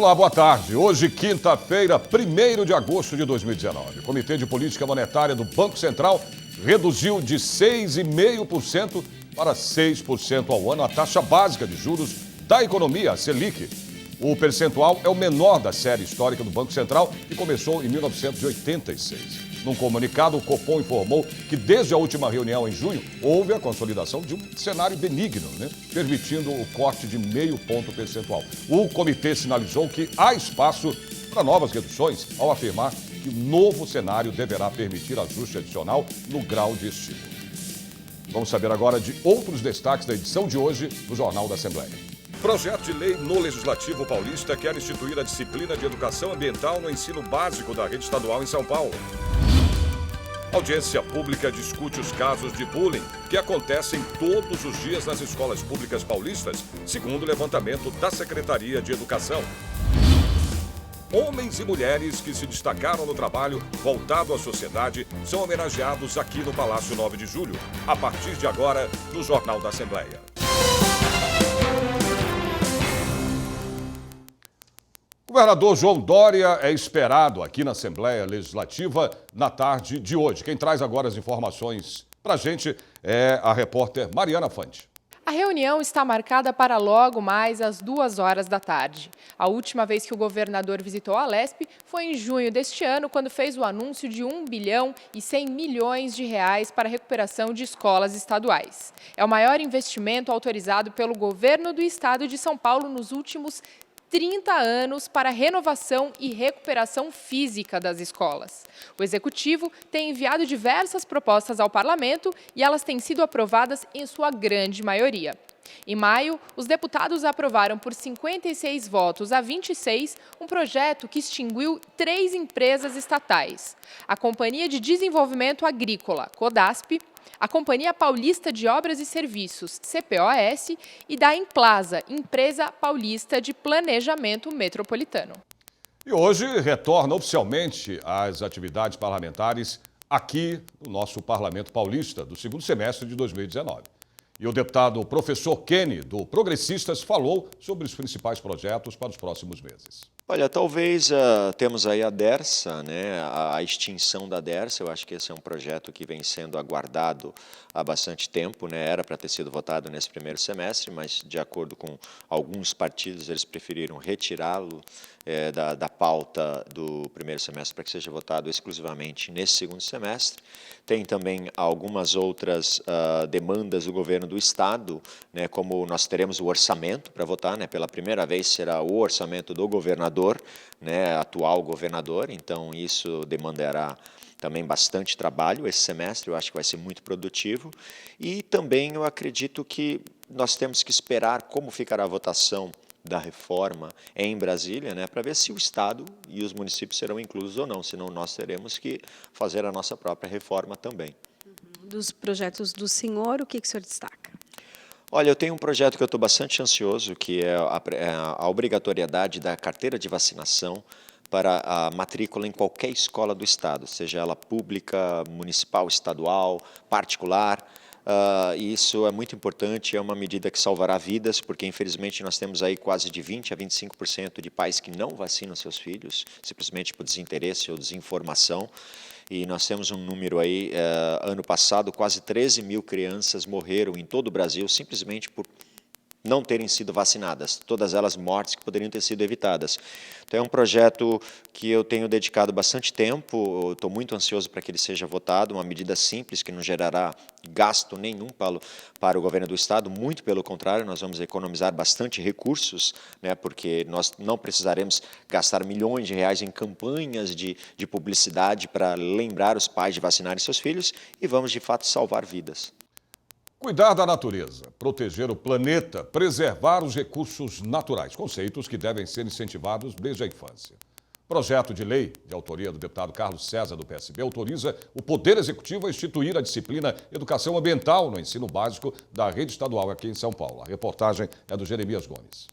Olá, boa tarde. Hoje, quinta-feira, 1º de agosto de 2019. O Comitê de Política Monetária do Banco Central reduziu de 6,5% para 6% ao ano a taxa básica de juros da economia, a Selic. O percentual é o menor da série histórica do Banco Central, que começou em 1986. Num comunicado, o Copom informou que desde a última reunião em junho, houve a consolidação de um cenário benigno, permitindo o corte de 0,5 ponto percentual. O comitê sinalizou que há espaço para novas reduções, ao afirmar que o novo cenário deverá permitir ajuste adicional no grau de estímulo. Vamos saber agora de outros destaques da edição de hoje do Jornal da Assembleia. Projeto de lei no Legislativo Paulista quer instituir a disciplina de educação ambiental no ensino básico da rede estadual em São Paulo. A audiência pública discute os casos de bullying que acontecem todos os dias nas escolas públicas paulistas, segundo o levantamento da Secretaria de Educação. Homens e mulheres que se destacaram no trabalho voltado à sociedade são homenageados aqui no Palácio 9 de Julho, a partir de agora, no Jornal da Assembleia. O governador João Dória é esperado aqui na Assembleia Legislativa na tarde de hoje. Quem traz agora as informações para a gente é a repórter Mariana Fante. A reunião está marcada para logo mais às 2h da tarde. A última vez que o governador visitou a Alesp foi em junho deste ano, quando fez o anúncio de R$ 1 bilhão e 100 milhões para a recuperação de escolas estaduais. É o maior investimento autorizado pelo governo do estado de São Paulo nos últimos 30 anos para a renovação e recuperação física das escolas. O Executivo tem enviado diversas propostas ao Parlamento e elas têm sido aprovadas em sua grande maioria. Em maio, os deputados aprovaram por 56 votos a 26 um projeto que extinguiu 3 empresas estatais: a Companhia de Desenvolvimento Agrícola, CODASP, a Companhia Paulista de Obras e Serviços, CPOS, e da Emplasa, Empresa Paulista de Planejamento Metropolitano. E hoje retorna oficialmente às atividades parlamentares aqui no nosso Parlamento Paulista, do segundo semestre de 2019. E o deputado professor Kenny, do Progressistas, falou sobre os principais projetos para os próximos meses. Olha, talvez temos aí a DERSA, a extinção da DERSA. Eu acho que esse é um projeto que vem sendo aguardado há bastante tempo, Era para ter sido votado nesse primeiro semestre, mas de acordo com alguns partidos, eles preferiram retirá-lo da pauta do primeiro semestre para que seja votado exclusivamente nesse segundo semestre. Tem também algumas outras demandas do governo do estado, como nós teremos o orçamento para votar, pela primeira vez será o orçamento do governador, atual governador, então isso demandará também bastante trabalho esse semestre. Eu acho que vai ser muito produtivo. E também eu acredito que nós temos que esperar como ficará a votação da reforma em Brasília, para ver se o Estado e os municípios serão inclusos ou não, senão nós teremos que fazer a nossa própria reforma também. Dos projetos do senhor, o que o senhor destaca? Olha, eu tenho um projeto que eu estou bastante ansioso, que é a obrigatoriedade da carteira de vacinação para a matrícula em qualquer escola do Estado, seja ela pública, municipal, estadual, particular. Isso é muito importante, é uma medida que salvará vidas, porque infelizmente nós temos aí quase de 20% a 25% de pais que não vacinam seus filhos, simplesmente por desinteresse ou desinformação. E nós temos um número aí, ano passado, quase 13 mil crianças morreram em todo o Brasil simplesmente por não terem sido vacinadas, todas elas mortes que poderiam ter sido evitadas. Então é um projeto que eu tenho dedicado bastante tempo, estou muito ansioso para que ele seja votado, uma medida simples que não gerará gasto nenhum para o governo do estado, muito pelo contrário, nós vamos economizar bastante recursos, porque nós não precisaremos gastar milhões de reais em campanhas de publicidade para lembrar os pais de vacinarem seus filhos e vamos de fato salvar vidas. Cuidar da natureza, proteger o planeta, preservar os recursos naturais, conceitos que devem ser incentivados desde a infância. Projeto de lei, de autoria do deputado Carlos César, do PSB, autoriza o Poder Executivo a instituir a disciplina Educação Ambiental no ensino básico da rede estadual aqui em São Paulo. A reportagem é do Jeremias Gomes.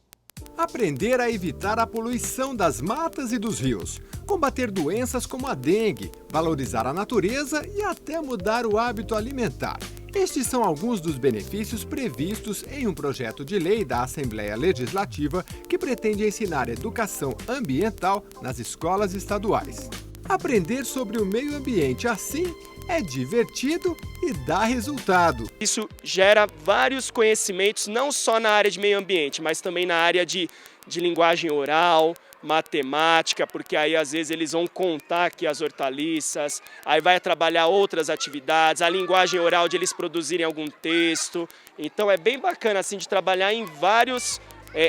Aprender a evitar a poluição das matas e dos rios, combater doenças como a dengue, valorizar a natureza e até mudar o hábito alimentar. Estes são alguns dos benefícios previstos em um projeto de lei da Assembleia Legislativa que pretende ensinar educação ambiental nas escolas estaduais. Aprender sobre o meio ambiente assim é divertido e dá resultado. Isso gera vários conhecimentos, não só na área de meio ambiente, mas também na área de linguagem oral, matemática, porque aí às vezes eles vão contar aqui as hortaliças, aí vai trabalhar outras atividades, a linguagem oral de eles produzirem algum texto. Então é bem bacana assim de trabalhar em vários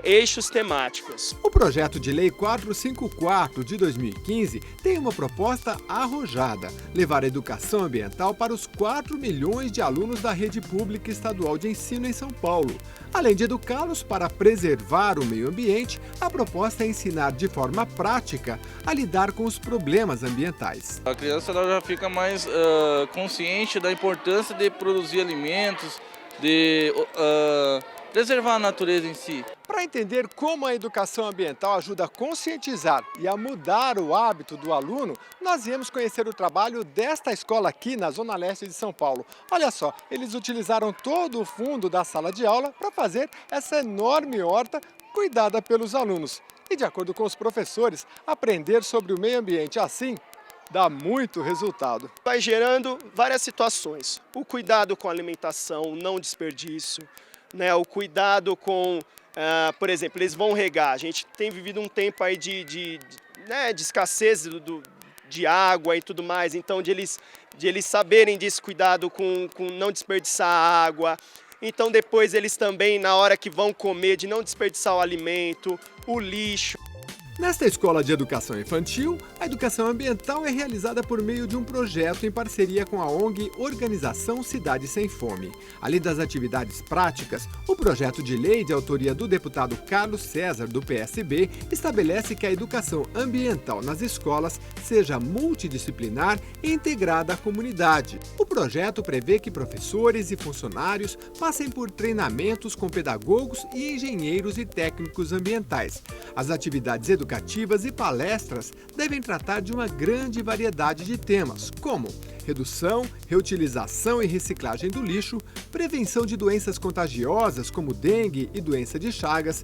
eixos temáticos. O projeto de lei 454 de 2015 tem uma proposta arrojada: levar a educação ambiental para os 4 milhões de alunos da rede pública estadual de ensino em São Paulo. Além de educá-los para preservar o meio ambiente, a proposta é ensinar de forma prática a lidar com os problemas ambientais. A criança ela já fica mais consciente da importância de produzir alimentos, de preservar a natureza em si. Para entender como a educação ambiental ajuda a conscientizar e a mudar o hábito do aluno, nós viemos conhecer o trabalho desta escola aqui na Zona Leste de São Paulo. Olha só, eles utilizaram todo o fundo da sala de aula para fazer essa enorme horta cuidada pelos alunos. E de acordo com os professores, aprender sobre o meio ambiente assim dá muito resultado. Vai gerando várias situações. O cuidado com a alimentação, o não desperdício, né, o cuidado com, por exemplo, eles vão regar. A gente tem vivido um tempo aí de escassez de água e tudo mais, então de eles saberem desse cuidado com não desperdiçar água. Então depois eles também, na hora que vão comer, de não desperdiçar o alimento, o lixo. Nesta escola de educação infantil, a educação ambiental é realizada por meio de um projeto em parceria com a ONG Organização Cidade Sem Fome. Além das atividades práticas, o projeto de lei de autoria do deputado Carlos César, do PSB, estabelece que a educação ambiental nas escolas seja multidisciplinar e integrada à comunidade. O projeto prevê que professores e funcionários passem por treinamentos com pedagogos e engenheiros e técnicos ambientais. As atividades educativas e palestras devem tratar de uma grande variedade de temas, como redução, reutilização e reciclagem do lixo, prevenção de doenças contagiosas como dengue e doença de Chagas,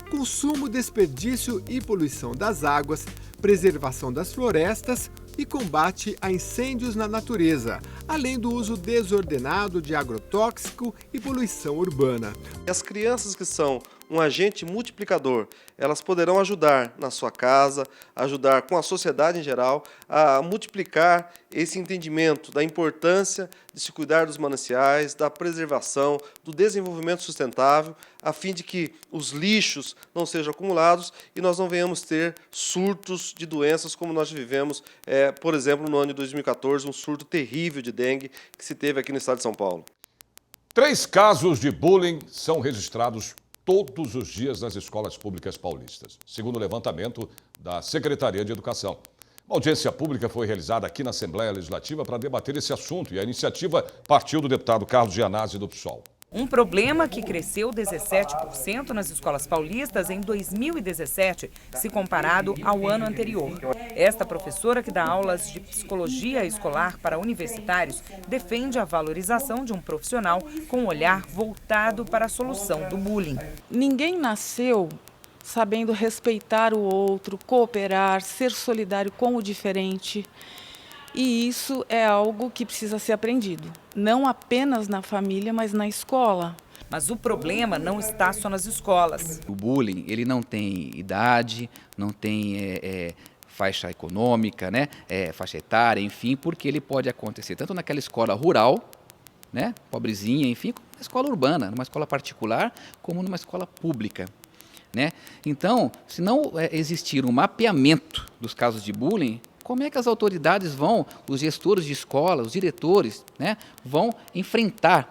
consumo, desperdício e poluição das águas, preservação das florestas e combate a incêndios na natureza, além do uso desordenado de agrotóxico e poluição urbana. As crianças que são um agente multiplicador, elas poderão ajudar na sua casa, ajudar com a sociedade em geral, a multiplicar esse entendimento da importância de se cuidar dos mananciais, da preservação, do desenvolvimento sustentável, a fim de que os lixos não sejam acumulados e nós não venhamos ter surtos de doenças como nós vivemos, por exemplo, no ano de 2014, um surto terrível de dengue que se teve aqui no estado de São Paulo. 3 casos de bullying são registrados todos os dias nas escolas públicas paulistas, segundo o levantamento da Secretaria de Educação. Uma audiência pública foi realizada aqui na Assembleia Legislativa para debater esse assunto e a iniciativa partiu do deputado Carlos Gianazzi do PSOL. Um problema que cresceu 17% nas escolas paulistas em 2017, se comparado ao ano anterior. Esta professora, que dá aulas de psicologia escolar para universitários, defende a valorização de um profissional com um olhar voltado para a solução do bullying. Ninguém nasceu sabendo respeitar o outro, cooperar, ser solidário com o diferente. E isso é algo que precisa ser aprendido, não apenas na família, mas na escola. Mas o problema não está só nas escolas. O bullying, ele não tem idade, não tem faixa econômica, né? Faixa etária, enfim, porque ele pode acontecer tanto naquela escola rural, né? Pobrezinha, enfim, como na escola urbana, numa escola particular, como numa escola pública. Né? Então, se não existir um mapeamento dos casos de bullying, como é que as autoridades vão, os gestores de escola, os diretores, né, vão enfrentar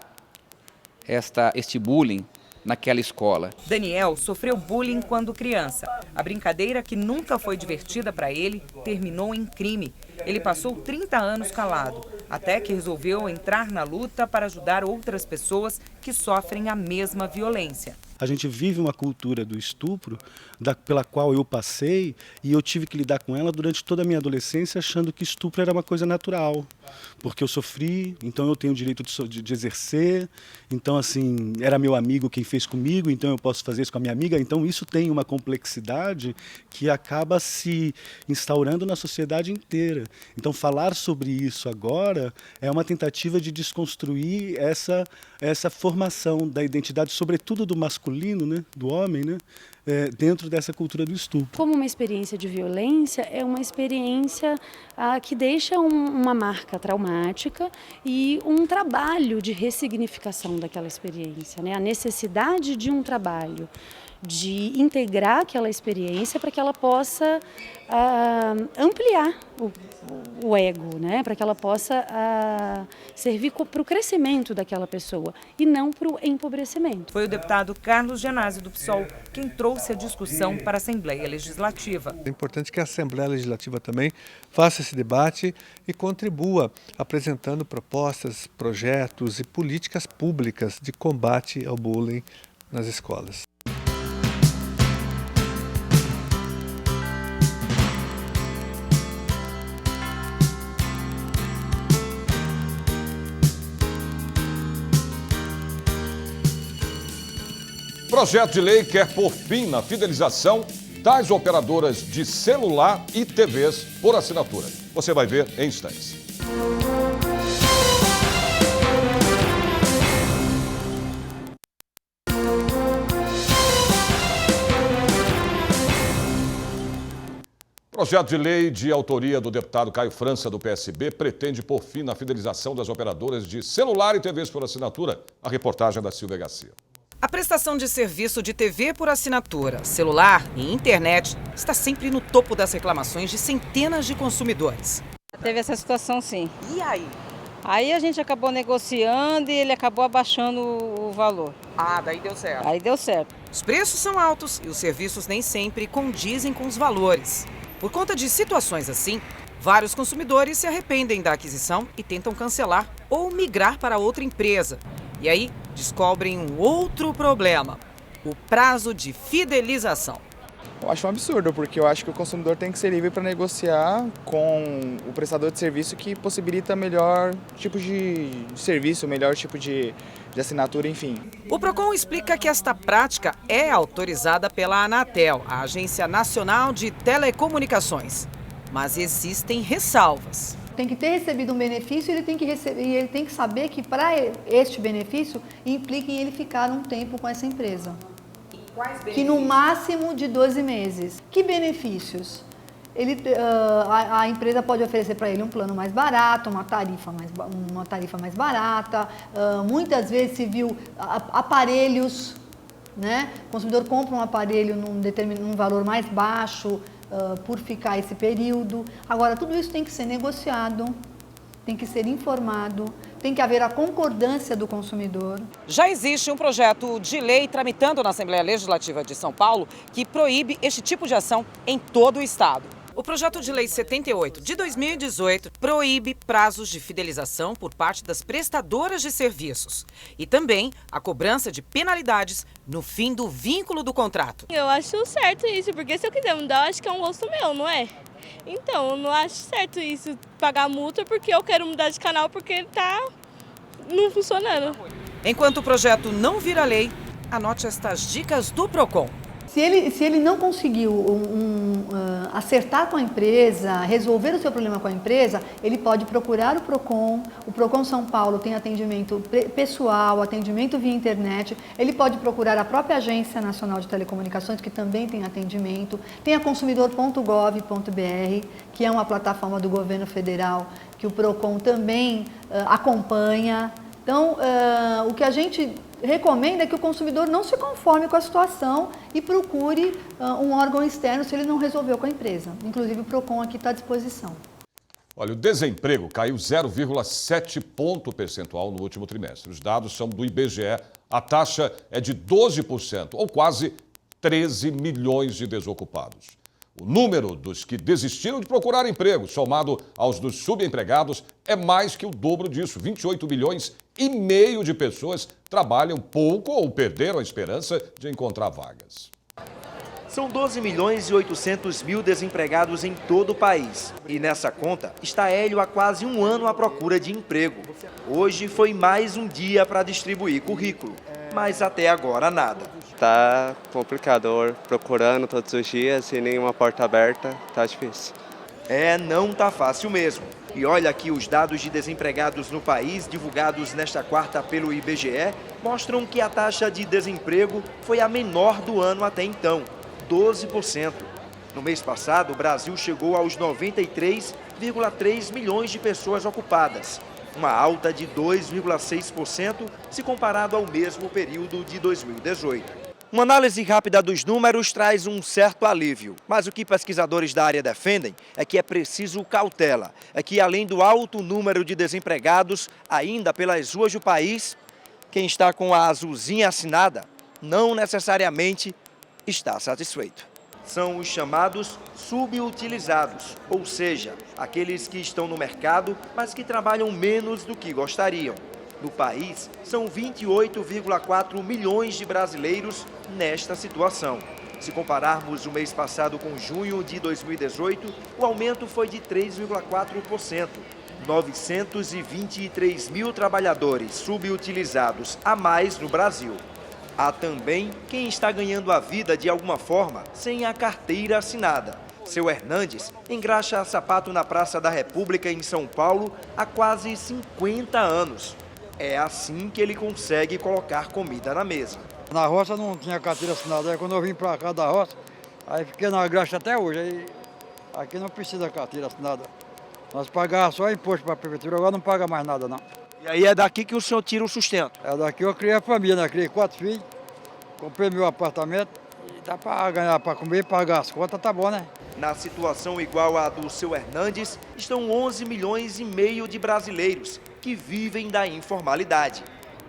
este bullying naquela escola? Daniel sofreu bullying quando criança. A brincadeira, que nunca foi divertida para ele, terminou em crime. Ele passou 30 anos calado, até que resolveu entrar na luta para ajudar outras pessoas que sofrem a mesma violência. A gente vive uma cultura do estupro, pela qual eu passei, e eu tive que lidar com ela durante toda a minha adolescência, achando que estupro era uma coisa natural. porque eu sofri, então eu tenho o direito de exercer, então assim, era meu amigo quem fez comigo, então eu posso fazer isso com a minha amiga, então isso tem uma complexidade que acaba se instaurando na sociedade inteira. Então falar sobre isso agora é uma tentativa de desconstruir essa formação da identidade, sobretudo do masculino, né, do homem, né, dentro dessa cultura do estupro. Como uma experiência de violência, é uma experiência que deixa uma marca traumática e um trabalho de ressignificação daquela experiência, né? A necessidade de um trabalho de integrar aquela experiência para que ela possa ampliar o ego, né? Para que ela possa servir para o crescimento daquela pessoa e não para o empobrecimento. Foi o deputado Carlos Genásio, do PSOL, quem trouxe a discussão para a Assembleia Legislativa. É importante que a Assembleia Legislativa também faça esse debate e contribua apresentando propostas, projetos e políticas públicas de combate ao bullying nas escolas. Projeto de lei quer pôr fim na fidelização das operadoras de celular e TVs por assinatura. Você vai ver em instantes. Projeto de lei de autoria do deputado Caio França, do PSB, pretende pôr fim na fidelização das operadoras de celular e TVs por assinatura. A reportagem da Silvia Garcia. A prestação de serviço de TV por assinatura, celular e internet está sempre no topo das reclamações de centenas de consumidores. Teve essa situação, sim. E aí? Aí a gente acabou negociando e ele acabou abaixando o valor. Ah, daí deu certo. Aí deu certo. Os preços são altos e os serviços nem sempre condizem com os valores. Por conta de situações assim, vários consumidores se arrependem da aquisição e tentam cancelar ou migrar para outra empresa. E aí, descobrem um outro problema, o prazo de fidelização. Eu acho um absurdo, porque eu acho que o consumidor tem que ser livre para negociar com o prestador de serviço que possibilita melhor tipo de serviço, melhor tipo de assinatura, enfim. O Procon explica que esta prática é autorizada pela Anatel, a Agência Nacional de Telecomunicações. Mas existem ressalvas. Tem que ter recebido um benefício e ele tem que saber que para este benefício implica em ele ficar um tempo com essa empresa. E quais benefícios? Que no máximo de 12 meses. Que benefícios? A empresa pode oferecer para ele um plano mais barato, uma tarifa mais barata. Muitas vezes se viu aparelhos, né? O consumidor compra um aparelho num valor mais baixo, por ficar esse período. Agora, tudo isso tem que ser negociado, tem que ser informado, tem que haver a concordância do consumidor. Já existe um projeto de lei tramitando na Assembleia Legislativa de São Paulo que proíbe este tipo de ação em todo o estado. O projeto de lei 78 de 2018 proíbe prazos de fidelização por parte das prestadoras de serviços e também a cobrança de penalidades no fim do vínculo do contrato. Eu acho certo isso, porque se eu quiser mudar, eu acho que é um gosto meu, não é? Então, eu não acho certo isso, pagar multa porque eu quero mudar de canal porque tá não funcionando. Enquanto o projeto não vira lei, anote estas dicas do Procon. Se ele não conseguiu acertar com a empresa, resolver o seu problema com a empresa, ele pode procurar o Procon. O Procon São Paulo tem atendimento pessoal, atendimento via internet. Ele pode procurar a própria Agência Nacional de Telecomunicações, que também tem atendimento. Tem a consumidor.gov.br, que é uma plataforma do governo federal, que o Procon também acompanha. Então, o que a gente recomenda que o consumidor não se conforme com a situação e procure um órgão externo se ele não resolveu com a empresa. Inclusive o Procon aqui está à disposição. Olha, o desemprego caiu 0,7 ponto percentual no último trimestre. Os dados são do IBGE. A taxa é de 12%, ou quase 13 milhões de desocupados. O número dos que desistiram de procurar emprego, somado aos dos subempregados, é mais que o dobro disso. 28 milhões e meio de pessoas trabalham pouco ou perderam a esperança de encontrar vagas. São 12.800.000 desempregados em todo o país. E nessa conta está Hélio há quase um ano à procura de emprego. Hoje foi mais um dia para distribuir currículo, mas até agora nada. Tá complicado, procurando todos os dias e nenhuma porta aberta, tá difícil. Não tá fácil mesmo. E olha aqui os dados de desempregados no país, divulgados nesta quarta pelo IBGE, mostram que a taxa de desemprego foi a menor do ano até então, 12%. No mês passado, o Brasil chegou aos 93,3 milhões de pessoas ocupadas, uma alta de 2,6% se comparado ao mesmo período de 2018. Uma análise rápida dos números traz um certo alívio, mas o que pesquisadores da área defendem é que é preciso cautela, é que além do alto número de desempregados, ainda pelas ruas do país, quem está com a azulzinha assinada não necessariamente está satisfeito. São os chamados subutilizados, ou seja, aqueles que estão no mercado, mas que trabalham menos do que gostariam. No país, são 28,4 milhões de brasileiros nesta situação. Se compararmos o mês passado com junho de 2018, o aumento foi de 3,4%. 923 mil trabalhadores subutilizados a mais no Brasil. Há também quem está ganhando a vida de alguma forma sem a carteira assinada. Seu Hernandes engraxa sapato na Praça da República, em São Paulo, há quase 50 anos. É assim que ele consegue colocar comida na mesa. Na roça não tinha carteira assinada, aí quando eu vim para cá da roça, aí fiquei na graxa até hoje. Aí, aqui não precisa carteira assinada. Nós pagávamos só imposto para a prefeitura, agora não paga mais nada não. E aí é daqui que o senhor tira o sustento? É daqui eu criei a família, né? Criei 4 filhos, comprei meu apartamento, e dá para ganhar, para comer e pagar as contas, tá bom, né? Na situação igual à do seu Hernandes, estão 11 milhões e meio de brasileiros que vivem da informalidade.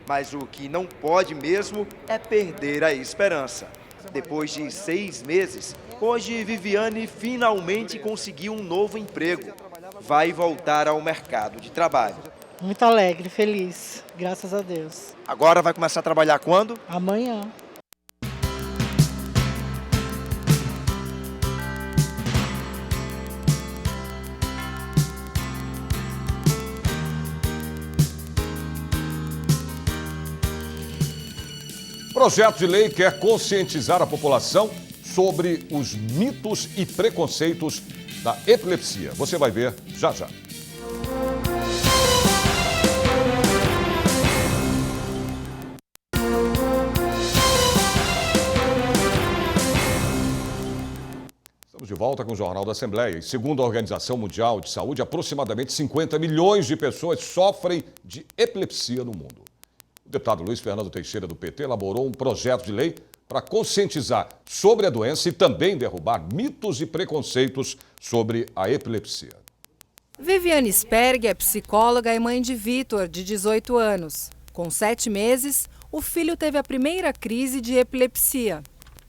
Mas o que não pode mesmo é perder a esperança. Depois de 6 meses, hoje Viviane finalmente conseguiu um novo emprego. Vai voltar ao mercado de trabalho. Muito alegre, feliz, graças a Deus. Agora vai começar a trabalhar quando? Amanhã. Projeto de lei quer conscientizar a população sobre os mitos e preconceitos da epilepsia. Você vai ver já já. Estamos de volta com o Jornal da Assembleia. E segundo a Organização Mundial de Saúde, aproximadamente 50 milhões de pessoas sofrem de epilepsia no mundo. O deputado Luiz Fernando Teixeira, do PT, elaborou um projeto de lei para conscientizar sobre a doença e também derrubar mitos e preconceitos sobre a epilepsia. Viviane Sperg é psicóloga e mãe de Vitor, de 18 anos. Com 7 meses, o filho teve a primeira crise de epilepsia.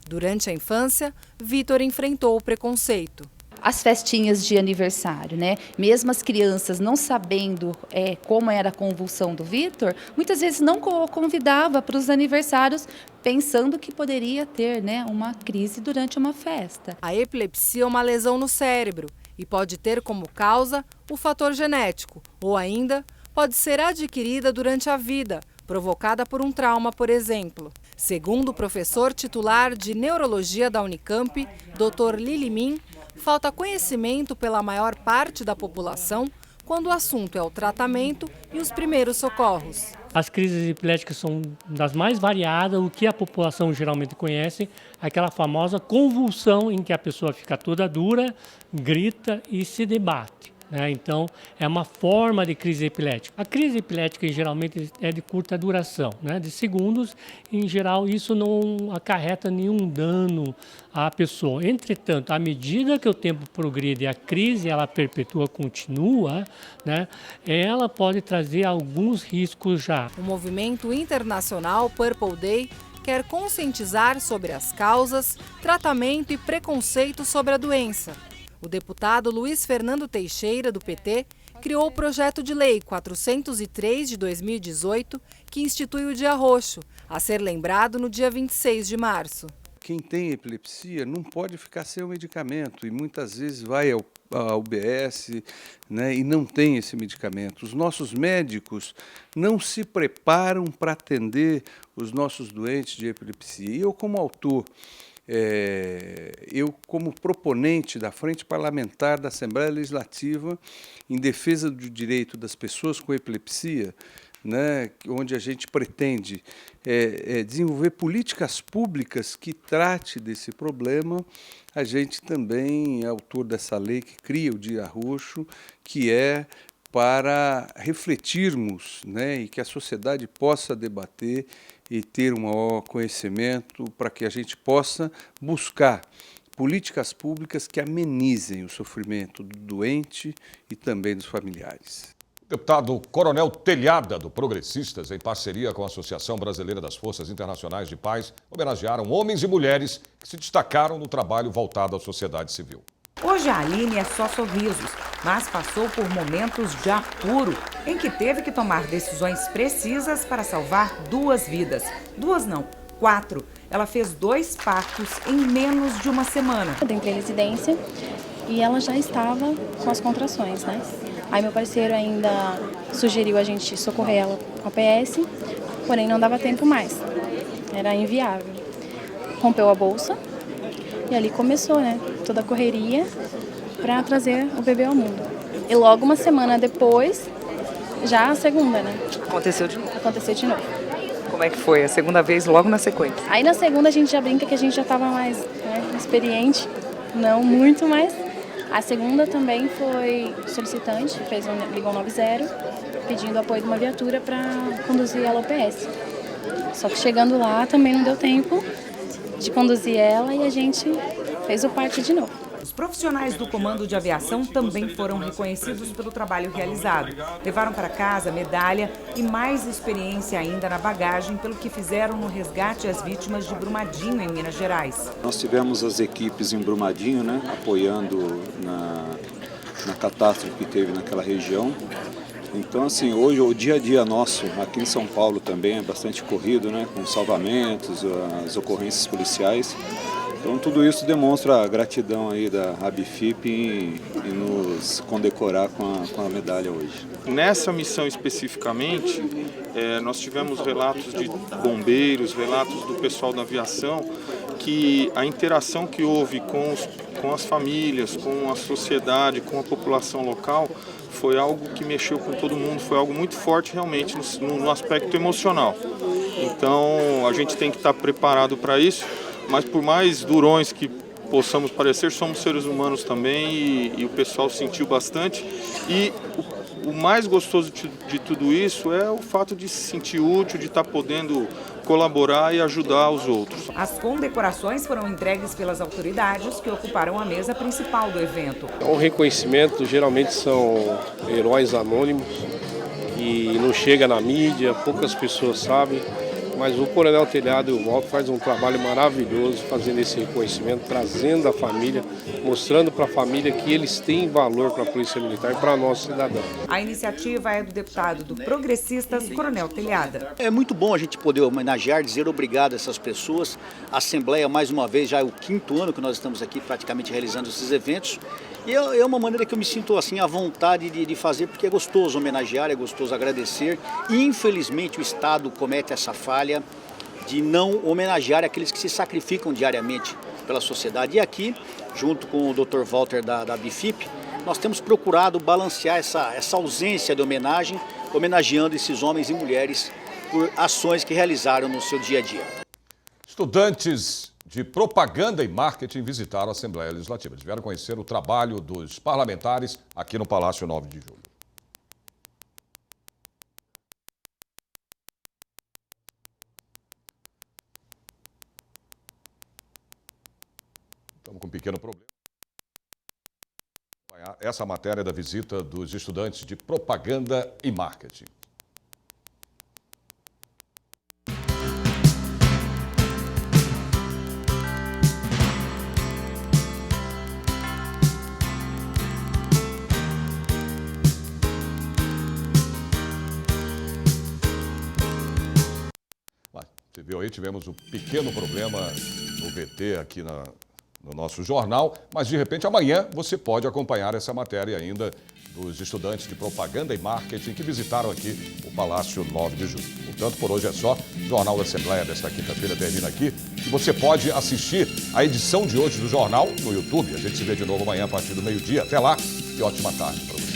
Durante a infância, Vitor enfrentou o preconceito. As festinhas de aniversário, né? Mesmo as crianças não sabendo como era a convulsão do Vitor, muitas vezes não convidava para os aniversários, pensando que poderia ter, né, uma crise durante uma festa. A epilepsia é uma lesão no cérebro e pode ter como causa o fator genético, ou ainda pode ser adquirida durante a vida, provocada por um trauma, por exemplo. Segundo o professor titular de Neurologia da Unicamp, Dr. Lilimin, falta conhecimento pela maior parte da população quando o assunto é o tratamento e os primeiros socorros. As crises epiléticas são das mais variadas. O que a população geralmente conhece é aquela famosa convulsão em que a pessoa fica toda dura, grita e se debate. Então, é uma forma de crise epilética. A crise epilética, geralmente, é de curta duração, de segundos. Em geral, isso não acarreta nenhum dano à pessoa. Entretanto, à medida que o tempo progride e a crise ela perpetua, continua, ela pode trazer alguns riscos já. O movimento internacional Purple Day quer conscientizar sobre as causas, tratamento e preconceito sobre a doença. O deputado Luiz Fernando Teixeira, do PT, criou o projeto de lei 403 de 2018, que institui o Dia Roxo, a ser lembrado no dia 26 de março. quem tem epilepsia não pode ficar sem o medicamento e muitas vezes vai ao UBS, né, e não tem esse medicamento. Os nossos médicos não se preparam para atender os nossos doentes de epilepsia. E eu, como autor, eu, como proponente da Frente Parlamentar da Assembleia Legislativa em defesa do direito das pessoas com epilepsia, né, onde a gente pretende desenvolver políticas públicas que trate desse problema, a gente também é autor dessa lei que cria o Dia Roxo, que é para refletirmos, né, e que a sociedade possa debater e ter um maior conhecimento para que a gente possa buscar políticas públicas que amenizem o sofrimento do doente e também dos familiares. O deputado Coronel Telhada, do Progressistas, em parceria com a Associação Brasileira das Forças Internacionais de Paz, homenagearam homens e mulheres que se destacaram no trabalho voltado à sociedade civil. Hoje a Aline é só sorrisos, mas passou por momentos de apuro, em que teve que tomar decisões precisas para salvar 2 vidas. 2 não, 4. Ela fez 2 partos em menos de uma semana. Eu entrei em residência e ela já estava com as contrações, né? Aí meu parceiro ainda sugeriu a gente socorrer ela com a PS, porém não dava tempo mais, era inviável. Rompeu a bolsa e ali começou, né, toda a correria para trazer o bebê ao mundo. E logo uma semana depois, já a segunda, né? Aconteceu de novo? Aconteceu de novo. Como é que foi? A segunda vez logo na sequência? Aí na segunda a gente já brinca que a gente já estava mais, né, experiente, não muito mais. A segunda também foi solicitante, ligou 90, pedindo apoio de uma viatura para conduzir ela ao PS. Só que chegando lá também não deu tempo de conduzir ela e a gente fez o parto de novo. Os profissionais do Comando de Aviação também foram reconhecidos pelo trabalho realizado. Levaram para casa medalha e mais experiência ainda na bagagem pelo que fizeram no resgate às vítimas de Brumadinho, em Minas Gerais. Nós tivemos as equipes em Brumadinho, né, apoiando na catástrofe que teve naquela região. Então, assim, hoje o dia a dia nosso aqui em São Paulo também é bastante corrido, né, com salvamentos, as ocorrências policiais. Então, tudo isso demonstra a gratidão aí da ABFIP em nos condecorar com a medalha hoje. Nessa missão especificamente, nós tivemos relatos de bombeiros, relatos do pessoal da aviação, que a interação que houve com as famílias, com a sociedade, com a população local, foi algo que mexeu com todo mundo, foi algo muito forte realmente no aspecto emocional. Então, a gente tem que estar preparado para isso. Mas por mais durões que possamos parecer, somos seres humanos também e o pessoal sentiu bastante. E o mais gostoso de tudo isso é o fato de se sentir útil, de estar podendo colaborar e ajudar os outros. As condecorações foram entregues pelas autoridades que ocuparam a mesa principal do evento. O reconhecimento geralmente são heróis anônimos que não chega na mídia, poucas pessoas sabem. Mas o Coronel Telhado e o Walter fazem um trabalho maravilhoso fazendo esse reconhecimento, trazendo a família, mostrando para a família que eles têm valor para a Polícia Militar e para nós cidadãos. A iniciativa é do deputado do Progressistas, Coronel Telhada. É muito bom a gente poder homenagear, dizer obrigado a essas pessoas. A Assembleia, mais uma vez, já é o 5º ano que nós estamos aqui praticamente realizando esses eventos. E é uma maneira que eu me sinto assim à vontade de fazer, porque é gostoso homenagear, é gostoso agradecer. E, infelizmente, o Estado comete essa falha de não homenagear aqueles que se sacrificam diariamente pela sociedade. E aqui, junto com o Dr. Walter da BFIP, nós temos procurado balancear essa ausência de homenagem, homenageando esses homens e mulheres por ações que realizaram no seu dia a dia. Estudantes de propaganda e marketing visitaram a Assembleia Legislativa. Eles vieram conhecer o trabalho dos parlamentares aqui no Palácio 9 de Julho. Estamos com um pequeno problema. Essa matéria da visita dos estudantes de propaganda e marketing. Você viu aí, tivemos um pequeno problema no VT aqui no nosso jornal, mas de repente amanhã você pode acompanhar essa matéria ainda dos estudantes de propaganda e marketing que visitaram aqui o Palácio 9 de Julho. Portanto, por hoje é só. O Jornal da Assembleia desta quinta-feira termina aqui e você pode assistir a edição de hoje do jornal no YouTube. A gente se vê de novo amanhã a partir do meio-dia. Até lá e ótima tarde para você.